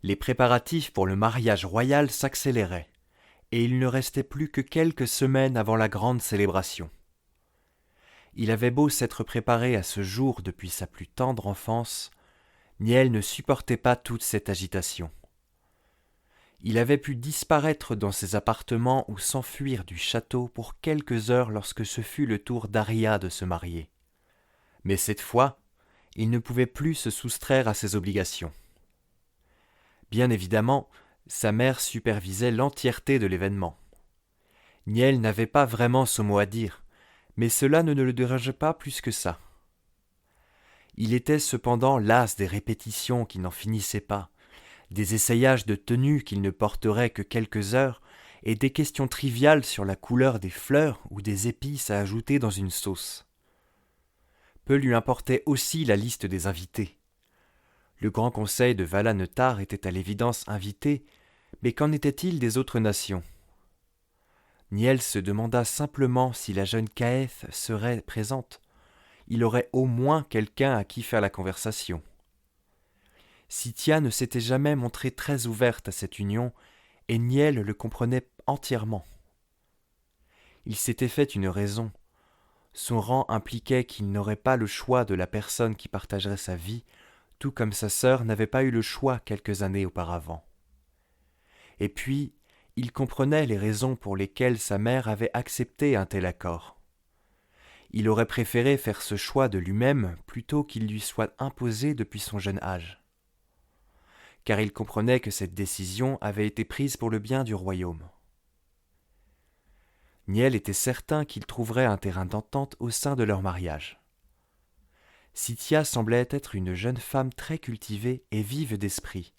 Les préparatifs pour le mariage royal s'accéléraient, et il ne restait plus que quelques semaines avant la grande célébration. Il avait beau s'être préparé à ce jour depuis sa plus tendre enfance, Niel ne supportait pas toute cette agitation. Il avait pu disparaître dans ses appartements ou s'enfuir du château pour quelques heures lorsque ce fut le tour d'Aria de se marier. Mais cette fois, il ne pouvait plus se soustraire à ses obligations. Bien évidemment, sa mère supervisait l'entièreté de l'événement. Niel n'avait pas vraiment son mot à dire, mais cela ne le dérangeait pas plus que ça. Il était cependant las des répétitions qui n'en finissaient pas, des essayages de tenue qu'il ne porterait que quelques heures, et des questions triviales sur la couleur des fleurs ou des épices à ajouter dans une sauce. Peu lui importait aussi la liste des invités. Le grand conseil de Vala-Netar était à l'évidence invité, mais qu'en était-il des autres nations ? Niel se demanda simplement si la jeune Caëth serait présente. Il aurait au moins quelqu'un à qui faire la conversation. Sithia ne s'était jamais montrée très ouverte à cette union, et Niel le comprenait entièrement. Il s'était fait une raison. Son rang impliquait qu'il n'aurait pas le choix de la personne qui partagerait sa vie, tout comme sa sœur n'avait pas eu le choix quelques années auparavant. Et puis, il comprenait les raisons pour lesquelles sa mère avait accepté un tel accord. Il aurait préféré faire ce choix de lui-même plutôt qu'il lui soit imposé depuis son jeune âge. Car il comprenait que cette décision avait été prise pour le bien du royaume. Niel était certain qu'il trouverait un terrain d'entente au sein de leur mariage. Sithia semblait être une jeune femme très cultivée et vive d'esprit.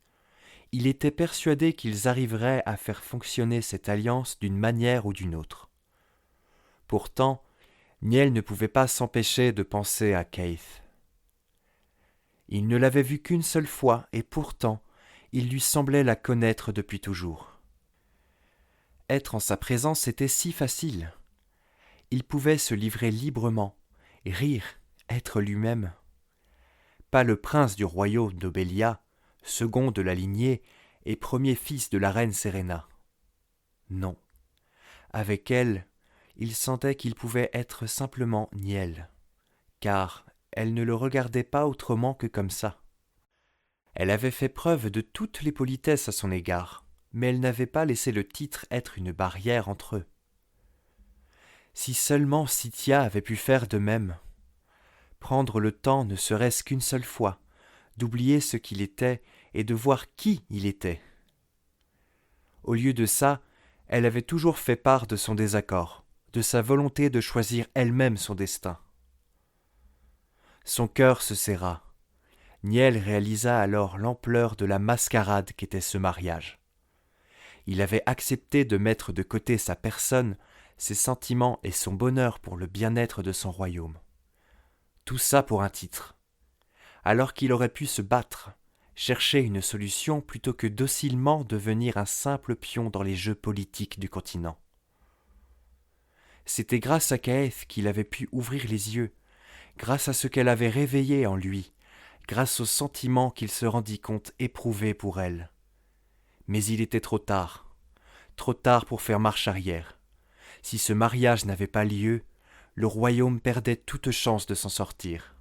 Il était persuadé qu'ils arriveraient à faire fonctionner cette alliance d'une manière ou d'une autre. Pourtant, Niel ne pouvait pas s'empêcher de penser à Caïth. Il ne l'avait vue qu'une seule fois et pourtant, il lui semblait la connaître depuis toujours. Être en sa présence était si facile. Il pouvait se livrer librement, rire, être lui-même. Pas le prince du royaume d'Obelia, second de la lignée et premier fils de la reine Séréna. Non. Avec elle, il sentait qu'il pouvait être simplement Niel, car elle ne le regardait pas autrement que comme ça. Elle avait fait preuve de toutes les politesses à son égard, mais elle n'avait pas laissé le titre être une barrière entre eux. Si seulement Sithia avait pu faire de même, prendre le temps ne serait-ce qu'une seule fois, d'oublier ce qu'il était et de voir qui il était. Au lieu de ça, elle avait toujours fait part de son désaccord, de sa volonté de choisir elle-même son destin. Son cœur se serra. Niel réalisa alors l'ampleur de la mascarade qu'était ce mariage. Il avait accepté de mettre de côté sa personne, ses sentiments et son bonheur pour le bien-être de son royaume. Tout ça pour un titre. Alors qu'il aurait pu se battre, chercher une solution plutôt que docilement devenir un simple pion dans les jeux politiques du continent. C'était grâce à Caëth qu'il avait pu ouvrir les yeux, grâce à ce qu'elle avait réveillé en lui, grâce au sentiment qu'il se rendit compte éprouvé pour elle. Mais il était trop tard pour faire marche arrière. Si ce mariage n'avait pas lieu, le royaume perdait toute chance de s'en sortir.